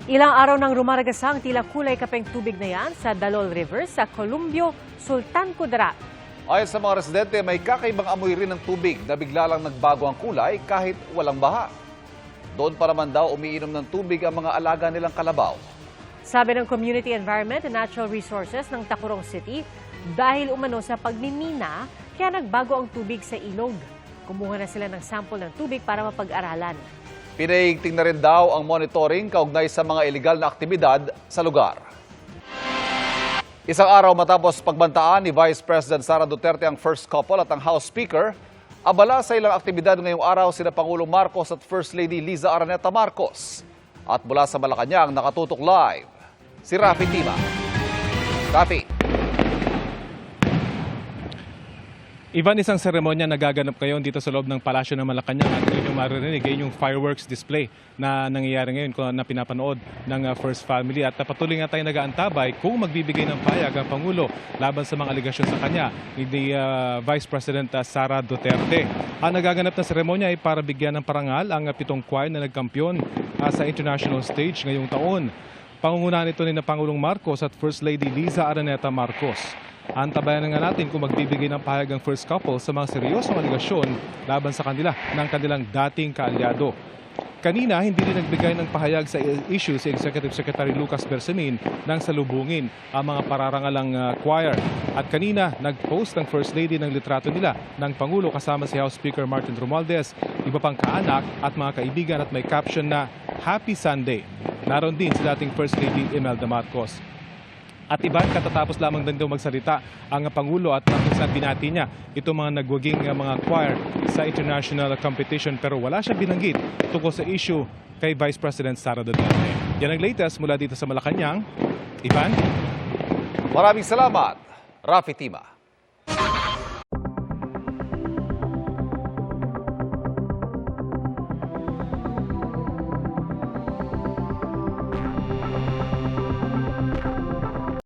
Ilang araw nang rumaragasang tila kulay kapeng tubig na yan sa Dalol River sa Columbio, Sultan Kudarat. Ayon sa mga residente, may kakaibang amoy rin ng tubig na bigla lang nagbago ang kulay kahit walang baha. Doon pa naman daw umiinom ng tubig ang mga alaga nilang kalabaw. Sabi ng Community Environment and Natural Resources ng Tacurong City, dahil umano sa pagmimina, kaya nagbago ang tubig sa ilog. Kumuha na sila ng sample ng tubig para mapag-aralan. Pinaigting na rin daw ang monitoring kaugnay sa mga ilegal na aktibidad sa lugar. Isang araw matapos pagbantaan ni Vice President Sara Duterte ang first couple at ang House Speaker, abala sa ilang aktibidad ngayong araw sina Pangulong Marcos at First Lady Liza Araneta Marcos. At mula sa Malacanang, nakatutok live si Rafi Tima. Rafi. Ivan, isang seremonya nagaganap ngayon dito sa loob ng Palasyo ng Malacanang at ngayon yung maririnig ay yung fireworks display na nangyayari ngayon na pinapanood ng First Family at patuloy nga tayo nag-aantabay kung magbibigay ng payag ang Pangulo laban sa mga aligasyon sa kanya ni Vice President Sara Duterte. Ang nagaganap na seremonya ay para bigyan ng parangal ang 7 choir na nagkampiyon sa international stage ngayong taon. Pangungunahan ito ni Pangulong Marcos at First Lady Liza Araneta Marcos. Antabayan na nga natin kung magbibigay ng pahayag ang first couple sa mga seryosong aligasyon laban sa kanila ng kanilang dating kaalyado. Kanina, hindi rin nagbigay ng pahayag sa issue si Executive Secretary Lucas Bersamin nang salubungin ang mga pararangalang choir. At kanina, nag-post ng First Lady ng litrato nila ng Pangulo kasama si House Speaker Martin Romualdez, iba pang kaanak at mga kaibigan at may caption na Happy Sunday. Naroon din si dating First Lady Imelda Marcos. At Ivan, katatapos lamang din daw magsalita ang Pangulo at kung saan binati niya itong mga nagwaging mga choir sa international competition pero wala siya binanggit tungkol sa issue kay Vice President Sara Duterte. Yan ang latest mula dito sa Malacanang. Ivan? Maraming salamat, Rafi Tima.